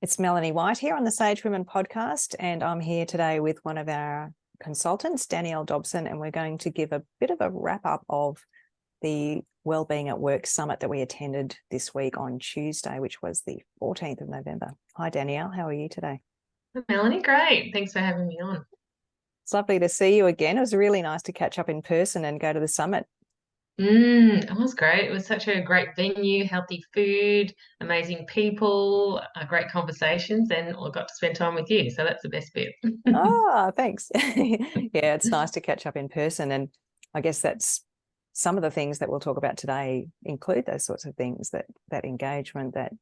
It's Melanie White here on the Sage Women podcast, and I'm here today with one of our consultants, Danielle Dobson, and we're going to give a bit of a wrap-up of the Wellbeing at Work Summit that we attended this week on Tuesday, which was the 14th of November. Hi, Danielle. How are you today? Melanie, great. Thanks for having me on. It's lovely to see you again. It was really nice to catch up in person and go to the summit. It was great. It was such a great venue, healthy food, amazing people, great conversations, and I got to spend time with you. So that's the best bit. Oh, thanks. Yeah, it's nice to catch up in person. And I guess that's some of the things that we'll talk about today include those sorts of things, that engagement, that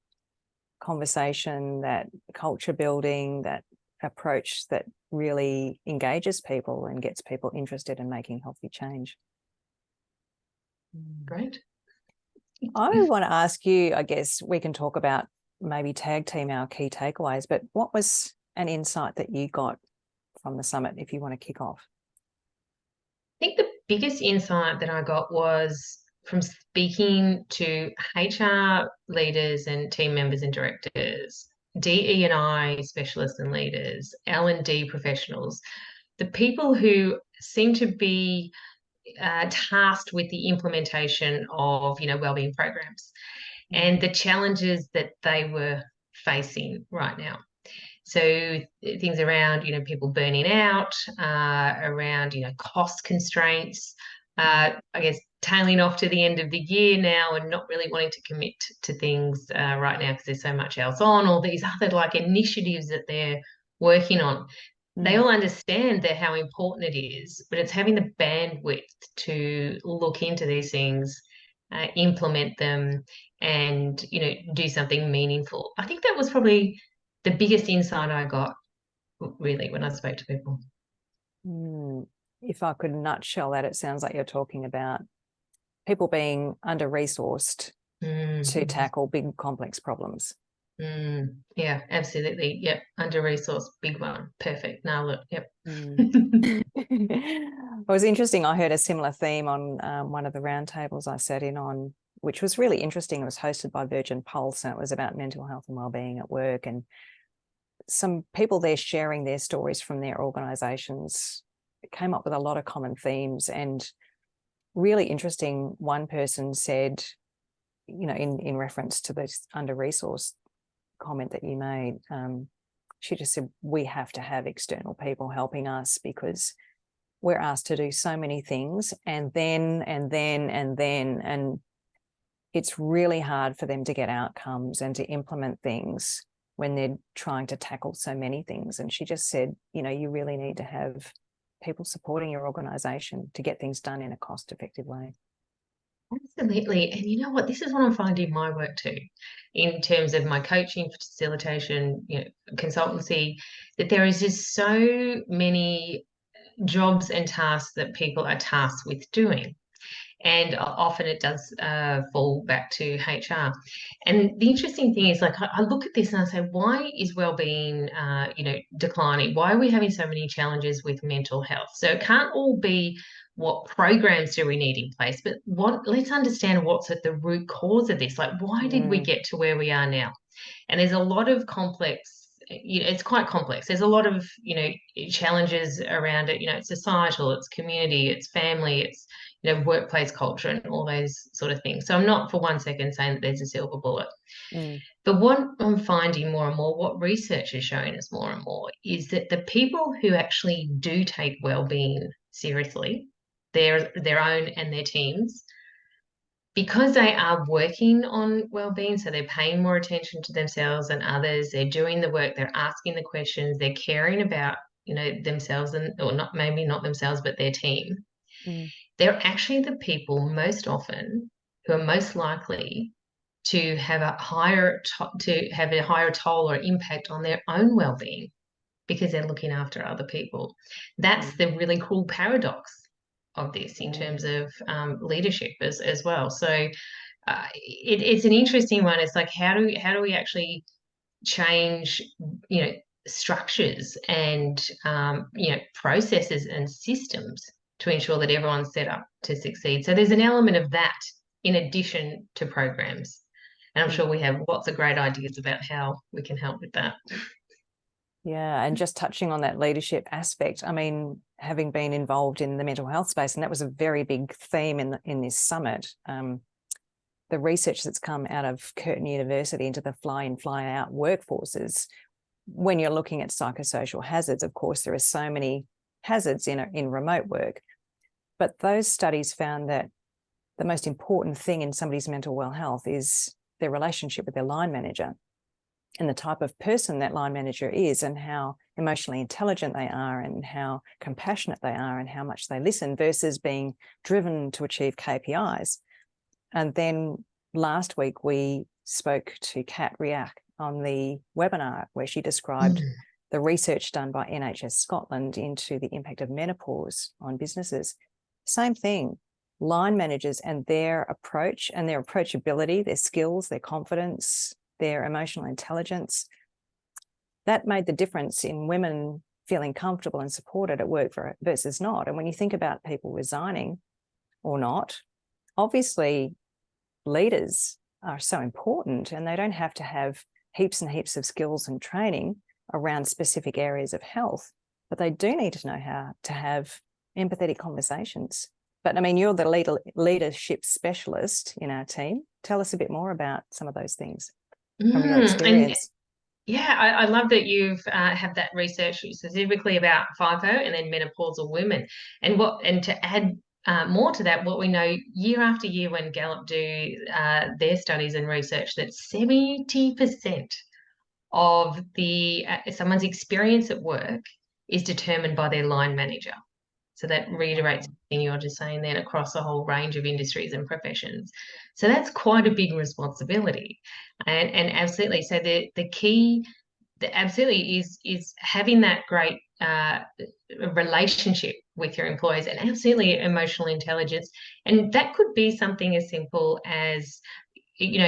conversation, that culture building, that approach that really engages people and gets people interested in making healthy change. Great. I want to ask you, I guess we can talk about maybe tag team our key takeaways, but what was an insight that you got from the summit if you want to kick off? I think the biggest insight that I got was from speaking to HR leaders and team members and directors, DE&I specialists and leaders, L&D professionals, the people who seem to be tasked with the implementation of, wellbeing programs and the challenges that they were facing right now. So things around, people burning out, around, cost constraints, I guess tailing off to the end of the year now and not really wanting to commit to things right now because there's so much else on, all these other like initiatives that they're working on. They all understand that how important it is, but it's having the bandwidth to look into these things, implement them, and do something meaningful. I think that was probably the biggest insight I got, really, when I spoke to people. If I could nutshell that, it sounds like you're talking about people being under-resourced to tackle big, complex problems. Yeah, absolutely. Yep. Under-resourced, big one. Perfect. Nailed it. Yep. It was interesting. I heard a similar theme on one of the roundtables I sat in on, which was really interesting. It was hosted by Virgin Pulse, and it was about mental health and wellbeing at work. And some people there sharing their stories from their organisations came up with a lot of common themes. And really interesting, one person said, in reference to this under-resourced comment that you made, she just said, we have to have external people helping us because we're asked to do so many things and it's really hard for them to get outcomes and to implement things when they're trying to tackle so many things. And she just said, you really need to have people supporting your organisation to get things done in a cost-effective way. Absolutely. And you know what? This is what I'm finding in my work too, in terms of my coaching, facilitation, consultancy, that there is just so many jobs and tasks that people are tasked with doing. And often it does fall back to HR. And the interesting thing is, like, I look at this and I say, why is wellbeing, declining? Why are we having so many challenges with mental health? So it can't all be what programs do we need in place, but let's understand what's at the root cause of this. Like, why did we get to where we are now? And there's a lot of complex, it's quite complex. There's a lot of, challenges around it. It's societal, it's community, it's family, it's, workplace culture and all those sort of things. So I'm not for one second saying that there's a silver bullet. But what I'm finding more and more, what research is showing us more and more, is that the people who actually do take well-being seriously, their own and their teams, because they are working on well-being, so they're paying more attention to themselves and others, they're doing the work, they're asking the questions, they're caring about, themselves or not, maybe not themselves, but their team. They're actually the people most often who are most likely to have a higher toll or impact on their own well-being because they're looking after other people. That's the really cool paradox of this in terms of leadership as well. So it's an interesting one. It's like, how do we actually change, structures and processes and systems to ensure that everyone's set up to succeed. So there's an element of that in addition to programs. And I'm Mm. sure we have lots of great ideas about how we can help with that. Yeah, and just touching on that leadership aspect, I mean, having been involved in the mental health space, and that was a very big theme in this summit. The research that's come out of Curtin University into the fly-in, fly-out workforces, when you're looking at psychosocial hazards, of course, there are so many hazards in remote work, but those studies found that the most important thing in somebody's mental well health is their relationship with their line manager, and the type of person that line manager is, and how emotionally intelligent they are, and how compassionate they are, and how much they listen, versus being driven to achieve KPIs. And then last week we spoke to Kat Riak on the webinar where she described the research done by NHS Scotland into the impact of menopause on businesses. Same thing, line managers and their approach and their approachability, their skills, their confidence, their emotional intelligence, that made the difference in women feeling comfortable and supported at work versus not. And when you think about people resigning or not, obviously leaders are so important, and they don't have to have heaps and heaps of skills and training around specific areas of health, but they do need to know how to have empathetic conversations. But I mean, you're the leadership specialist in our team. Tell us a bit more about some of those things from your And experience. yeah, I love that you've have that research specifically about FIFO and then menopausal women, and to add more to that, what we know year after year when Gallup do their studies and research, that 70% of the someone's experience at work is determined by their line manager. So that reiterates everything you're just saying then across a whole range of industries and professions. So that's quite a big responsibility. And absolutely. So the key absolutely is having that great relationship with your employees, and absolutely emotional intelligence. And that could be something as simple as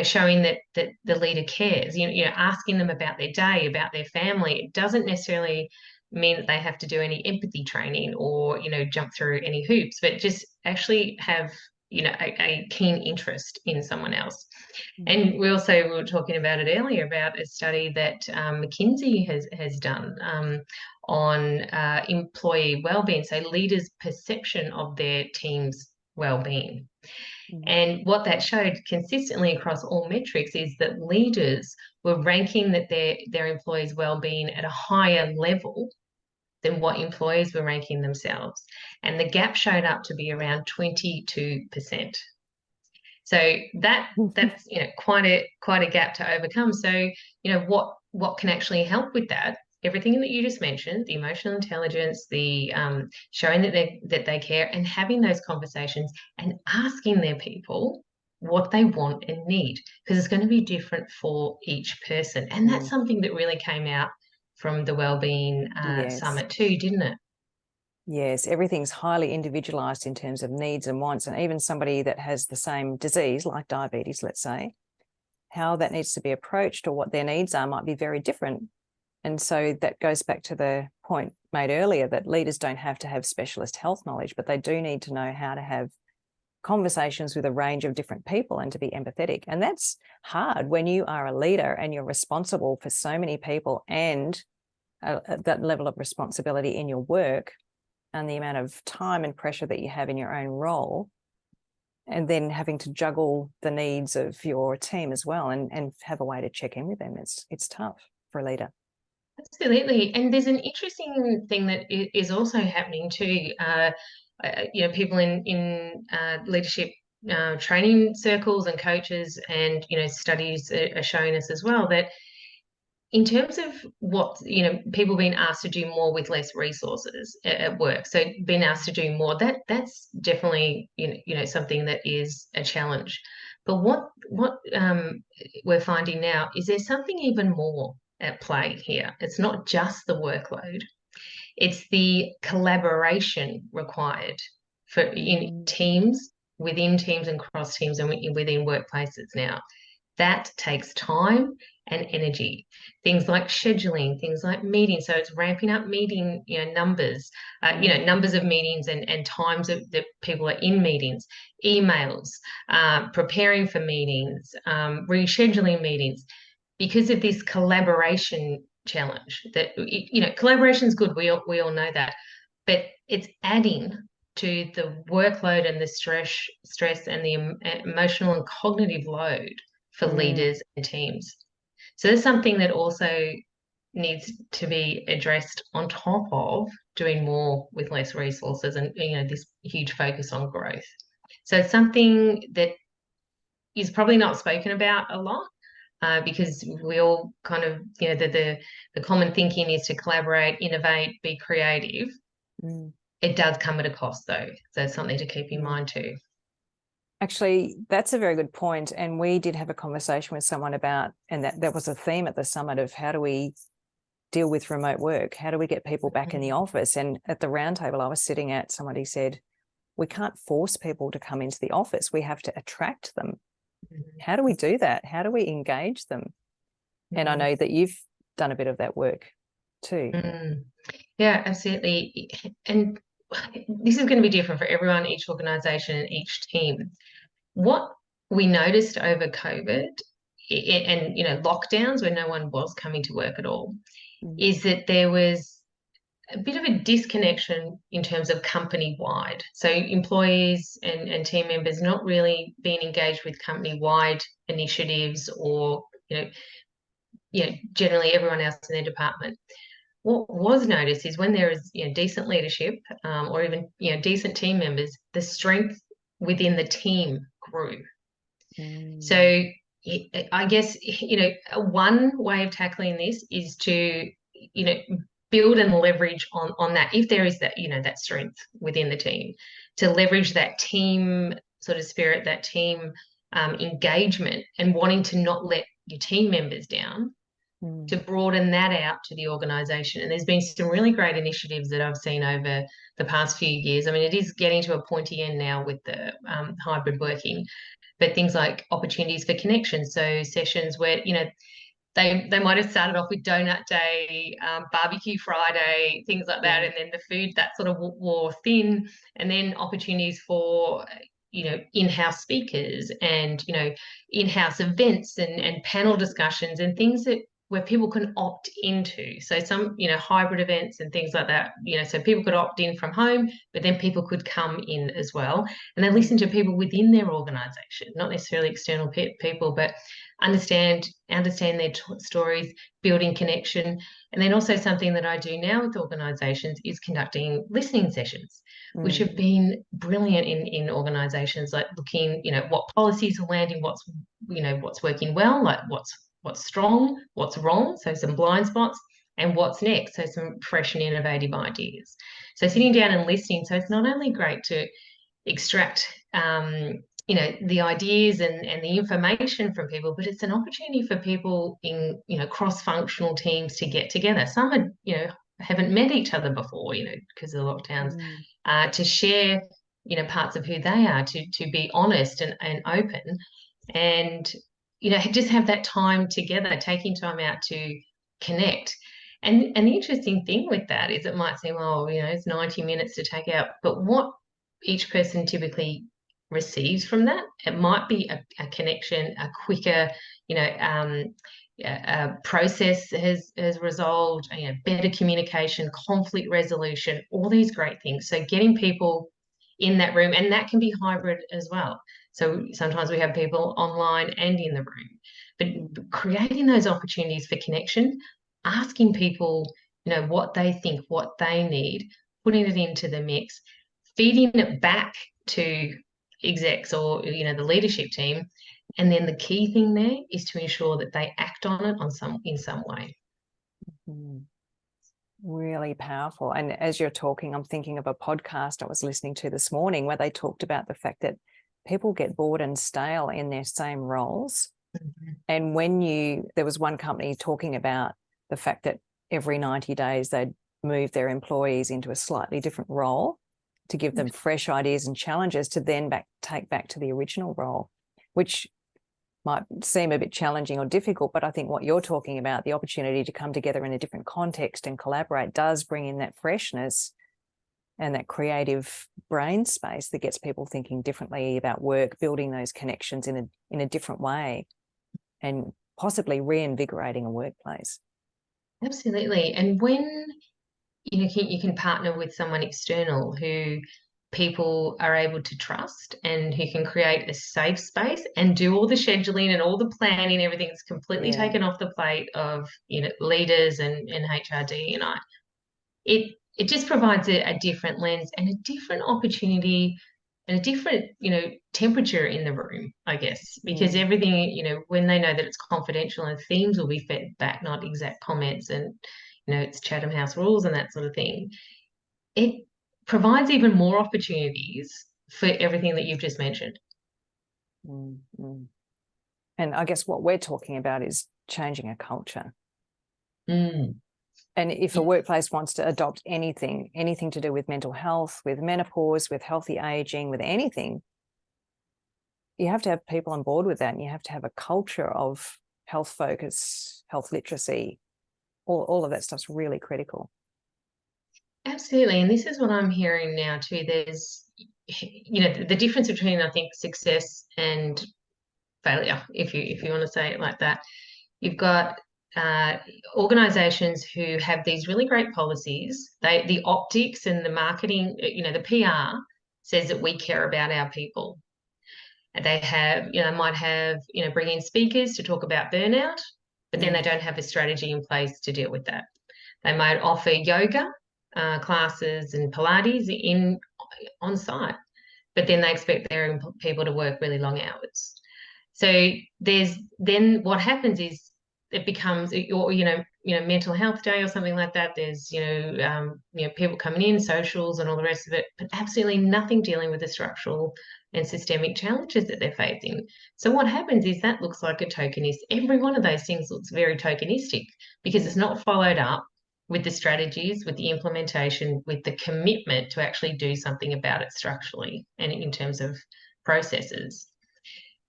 showing that the leader cares, asking them about their day, about their family. It doesn't necessarily mean that they have to do any empathy training or jump through any hoops, but just actually have a keen interest in someone else. And we were talking about it earlier about a study that McKinsey has done on employee wellbeing, so leaders' perception of their team's wellbeing. And what that showed consistently across all metrics is that leaders were ranking that their employees' well-being at a higher level than what employees were ranking themselves. And the gap showed up to be around 22%. So that's quite a gap to overcome. So what can actually help with that? Everything that you just mentioned, the emotional intelligence, the showing that they care, and having those conversations and asking their people what they want and need, because it's going to be different for each person. And that's something that really came out from the Wellbeing Yes. Summit too, didn't it? Yes, everything's highly individualized in terms of needs and wants, and even somebody that has the same disease, like diabetes, let's say, how that needs to be approached or what their needs are might be very different. And so that goes back to the point made earlier that leaders don't have to have specialist health knowledge, but they do need to know how to have conversations with a range of different people and to be empathetic. And that's hard when you are a leader and you're responsible for so many people, and that level of responsibility in your work and the amount of time and pressure that you have in your own role, and then having to juggle the needs of your team as well, and have a way to check in with them. It's tough for a leader. Absolutely. And there's an interesting thing that is also happening too. People in leadership training circles and coaches, and studies are showing us as well that in terms of what people being asked to do more with less resources at work, so being asked to do more, that's definitely something that is a challenge. But what we're finding now is there's something even more at play here. It's not just the workload, it's the collaboration required for in teams, within teams and cross teams, and within workplaces now. That takes time and energy. Things like scheduling, things like meetings. So it's ramping up meeting, numbers, numbers of meetings and times that people are in meetings, emails, preparing for meetings, rescheduling meetings, because of this collaboration challenge. That collaboration is good. We all know that, but it's adding to the workload and the stress and the emotional and cognitive load for Mm. leaders and teams. So there's something that also needs to be addressed on top of doing more with less resources and this huge focus on growth. So it's something that is probably not spoken about a lot, because we all kind of, the common thinking is to collaborate, innovate, be creative. Mm. It does come at a cost, though. So it's something to keep in mind too. Actually, that's a very good point. And we did have a conversation with someone about, and that was a theme at the summit, of how do we deal with remote work? How do we get people back in the office? And at the roundtable I was sitting at, somebody said, we can't force people to come into the office. We have to attract them. How do we do that? How do we engage them? And I know that you've done a bit of that work too. Yeah, absolutely. And this is going to be different for everyone, each organization, and each team. What we noticed over COVID and lockdowns when no one was coming to work at all, is that there was a bit of a disconnection in terms of company-wide. So employees and team members not really being engaged with company-wide initiatives, or generally everyone else in their department. What was noticed is when there is decent leadership, or even decent team members, the strength within the team grew. So I guess one way of tackling this is to build and leverage on that, if there is that that strength within the team, to leverage that team sort of spirit, that team engagement, and wanting to not let your team members down, to broaden that out to the organisation. And there's been some really great initiatives that I've seen over the past few years. I mean, it is getting to a pointy end now with the hybrid working, but things like opportunities for connection. So sessions where, they might have started off with donut day, barbecue Friday, things like that, and then the food that sort of wore thin, and then opportunities for in-house speakers and in-house events and panel discussions and things that where people can opt into. So some hybrid events and things like that, so people could opt in from home, but then people could come in as well, and they listen to people within their organization, not necessarily external people, but understand their stories, building connection. And then also something that I do now with organizations is conducting listening sessions, which have been brilliant in organizations, like looking, what policies are landing, what's working well, like what's strong, what's wrong, so some blind spots, and what's next, so some fresh and innovative ideas. So sitting down and listening. So it's not only great to extract the ideas and the information from people, but it's an opportunity for people in cross-functional teams to get together. Some are haven't met each other before, because of the lockdowns, to share parts of who they are, to be honest and open, and just have that time together, taking time out to connect. And the interesting thing with that is, it might seem, it's 90 minutes to take out, but what each person typically receives from that, it might be a connection, a quicker, process has resolved, better communication, conflict resolution, all these great things. So getting people in that room, and that can be hybrid as well. So sometimes we have people online and in the room, but creating those opportunities for connection, asking people, what they think, what they need, putting it into the mix, feeding it back to execs or the leadership team, and then the key thing there is to ensure that they act on it in some way. Really powerful. And as you're talking, I'm thinking of a podcast I was listening to this morning where they talked about the fact that people get bored and stale in their same roles. And there was one company talking about the fact that every 90 days they'd move their employees into a slightly different role to give them fresh ideas and challenges to then take back to the original role, which might seem a bit challenging or difficult, but I think what you're talking about, the opportunity to come together in a different context and collaborate, does bring in that freshness and that creative brain space that gets people thinking differently about work, building those connections in a different way, and possibly reinvigorating a workplace. Absolutely. And when you can partner with someone external who people are able to trust and who can create a safe space and do all the scheduling and all the planning, everything's completely Yeah. taken off the plate of leaders and HRD and I. It just provides a different lens and a different opportunity and a different temperature in the room, I guess, because everything when they know that it's confidential and themes will be fed back, not exact comments, and it's Chatham House rules and that sort of thing. It provides even more opportunities for everything that you've just mentioned. Mm. And I guess what we're talking about is changing a culture. Mm. And if a workplace wants to adopt anything to do with mental health, with menopause, with healthy aging, with anything, you have to have people on board with that, and you have to have a culture of health focus, health literacy. All of that stuff's really critical. Absolutely. And this is what I'm hearing now too. There's, the difference between, I think, success and failure, if you want to say it like that. You've got organizations who have these really great policies. The optics and the marketing, the PR says that we care about our people. And they have, might have, bring in speakers to talk about burnout, but then they don't have a strategy in place to deal with that. They might offer yoga classes and Pilates on site, but then they expect their people to work really long hours. So then what happens is it becomes, or mental health day or something like that. There's people coming in, socials and all the rest of it, but absolutely nothing dealing with the structural and systemic challenges that they're facing. So what happens is that looks like a tokenist. Every one of those things looks very tokenistic because it's not followed up with the strategies, with the implementation, with the commitment to actually do something about it structurally and in terms of processes.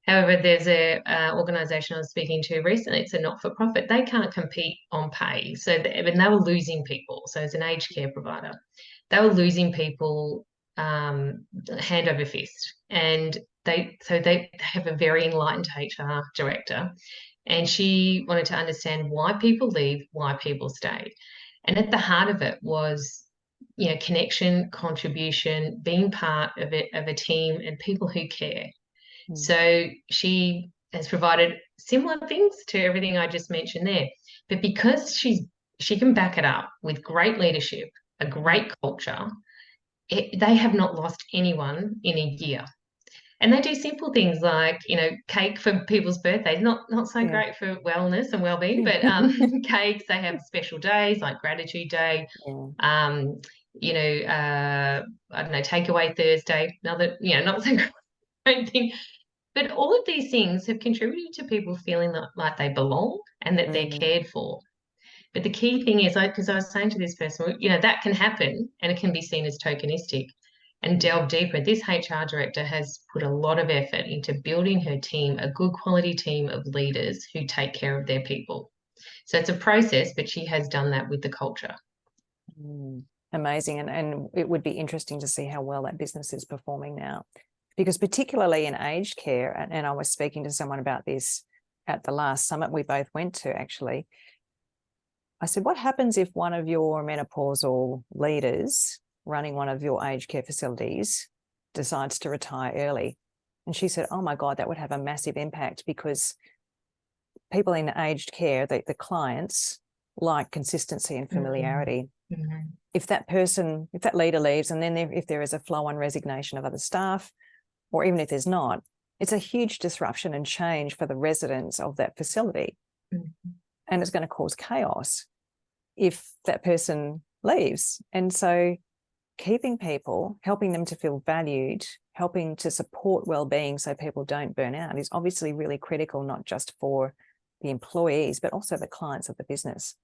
However, there's a organisation I was speaking to recently. It's a not-for-profit. They can't compete on pay, and they were losing people. So, as an aged care provider, they were losing people hand over fist, and they have a very enlightened HR director, and she wanted to understand why people leave, why people stay, and at the heart of it was connection, contribution, being part of a team, and people who care. So she has provided similar things to everything I just mentioned there. But because she can back it up with great leadership, a great culture, they have not lost anyone in a year. And they do simple things like, cake for people's birthdays, not so great for wellness and well-being, but cakes, they have special days like Gratitude Day, I don't know, Takeaway Thursday, another, not so great thing. But all of these things have contributed to people feeling like they belong and that they're cared for. But the key thing is, because I was saying to this person, that can happen and it can be seen as tokenistic. And delve deeper, this HR director has put a lot of effort into building her team, a good quality team of leaders who take care of their people. So it's a process, but she has done that with the culture. Amazing. And it would be interesting to see how well that business is performing now. Because particularly in aged care, and I was speaking to someone about this at the last summit we both went to, actually, I said, what happens if one of your menopausal leaders running one of your aged care facilities decides to retire early? And she said, oh my God, that would have a massive impact, because people in aged care, the clients, like consistency and familiarity. If that leader leaves, and then if there is a flow-on resignation of other staff, or even if there's not, it's a huge disruption and change for the residents of that facility. And it's going to cause chaos if that person leaves. And so keeping people, helping them to feel valued, helping to support well-being so people don't burn out is obviously really critical, not just for the employees, but also the clients of the business.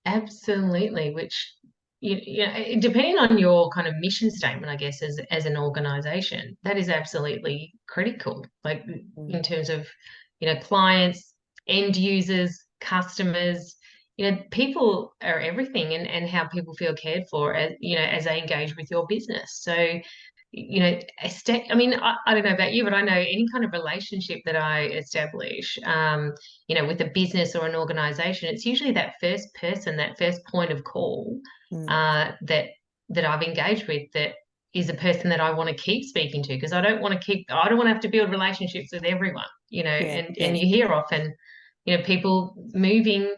Absolutely. Which depending on your kind of mission statement, I guess, as an organization, that is absolutely critical. Like Mm. in terms of, clients, end users, customers, people are everything, and how people feel cared for as they engage with your business. So, I mean, I don't know about you, but I know any kind of relationship that I establish, with a business or an organization, it's usually that first person, that first point of call, Mm. that I've engaged with, that is a person that I want to keep speaking to, because I don't want to have to build relationships with everyone, Yeah, and yeah. you hear often, people moving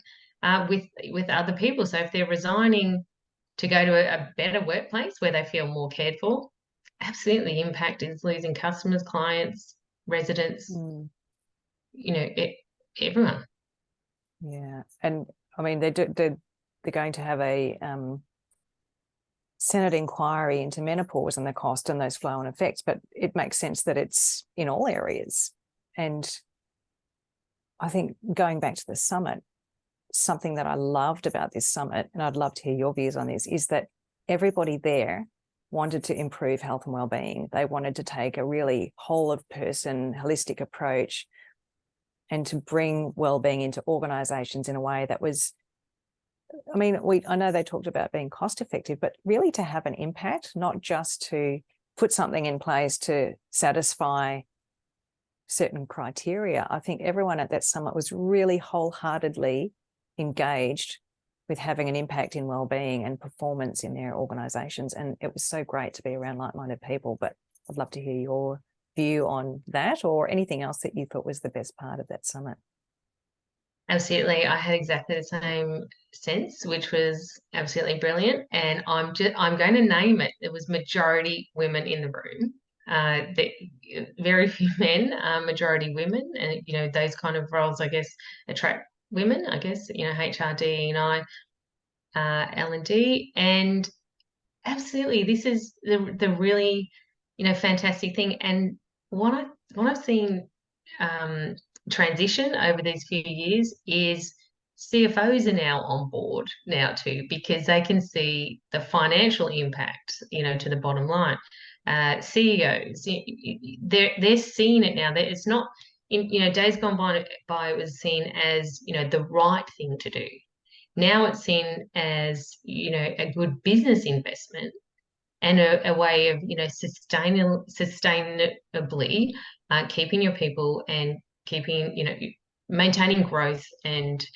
with other people. So if they're resigning to go to a better workplace where they feel more cared for, absolutely impact is losing customers, clients, residents, Mm. everyone. Yeah. And I mean, they're going to have a Senate inquiry into menopause and the cost and those flow-on effects, but it makes sense that it's in all areas. And I think going back to the summit, something that I loved about this summit, and I'd love to hear your views on this, is that everybody there wanted to improve health and well-being. They wanted to take a really whole of person, holistic approach and to bring well-being into organizations in a way that was, I mean, I know they talked about being cost effective, but really to have an impact, not just to put something in place to satisfy certain criteria. I think everyone at that summit was really wholeheartedly engaged with having an impact in well-being and performance in their organizations. And it was so great to be around like-minded people. But I'd love to hear your view on that, or anything else that you thought was the best part of that summit. Absolutely. I had exactly the same sense, which was absolutely brilliant. And I'm going to name it. It was majority women in the room. Very few men, majority women, and those kind of roles, I guess, attract women. I guess HRD and L&D, and absolutely, this is the really fantastic thing. And what I've seen um, transition over these few years is CFOs are now on board now too, because they can see the financial impact, to the bottom line. CEOs, they're seeing it now. That it's not in days gone by, it was seen as the right thing to do. Now it's seen as a good business investment, and a way of sustainably keeping your people, and keeping maintaining growth, and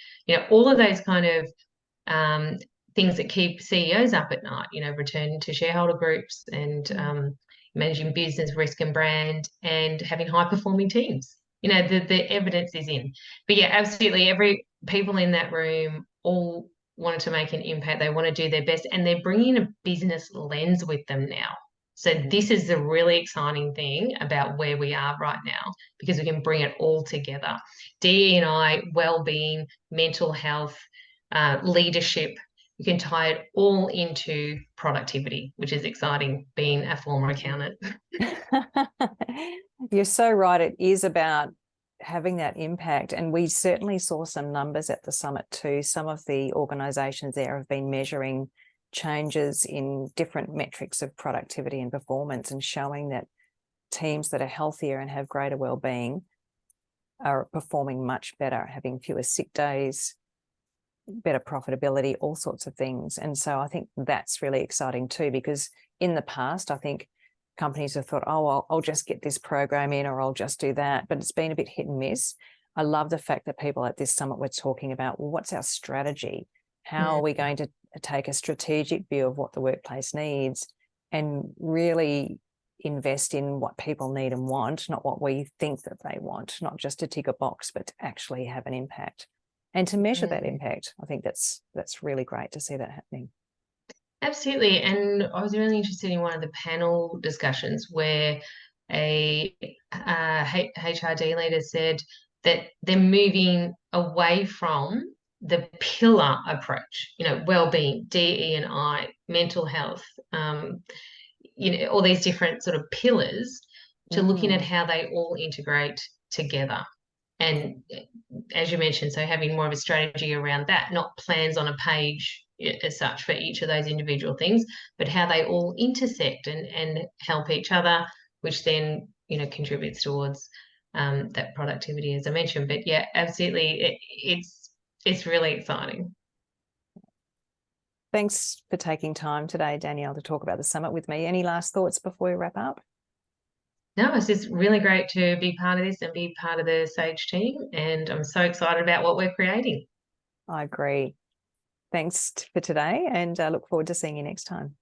all of those kind of um, things that keep CEOs up at night, returning to shareholder groups, and managing business risk and brand, and having high performing teams. The evidence is in. But yeah, absolutely, every people in that room all wanted to make an impact. They want to do their best, and they're bringing a business lens with them now. So this is the really exciting thing about where we are right now, because we can bring it all together. DE&I, well-being, mental health, leadership. You can tie it all into productivity, which is exciting, being a former accountant. You're so right. It is about having that impact. And we certainly saw some numbers at the summit too. Some of the organizations there have been measuring changes in different metrics of productivity and performance, and showing that teams that are healthier and have greater well-being are performing much better, having fewer sick days, better profitability, all sorts of things. And so I think that's really exciting too, because in the past, I think companies have thought, oh, I'll just get this program in, or I'll just do that. But it's been a bit hit and miss. I love the fact that people at this summit were talking about, well, what's our strategy? How are we going to take a strategic view of what the workplace needs, and really invest in what people need and want, not what we think that they want, not just to tick a box, but to actually have an impact and to measure that impact. I think that's really great to see that happening. Absolutely. And I was really interested in one of the panel discussions where a HRD leader said that they're moving away from the pillar approach, well-being, DE and I, mental health, all these different sort of pillars, to looking at how they all integrate together. And as you mentioned, so having more of a strategy around that, not plans on a page, as such for each of those individual things, but how they all intersect and help each other, which then, you know, contributes towards that productivity, as I mentioned. But yeah, absolutely, it's really exciting. Thanks for taking time today, Danielle, to talk about the summit with me. Any last thoughts before we wrap up? No, it's just really great to be part of this and be part of the Sage team. And I'm so excited about what we're creating. I agree. Thanks for today, and I look forward to seeing you next time.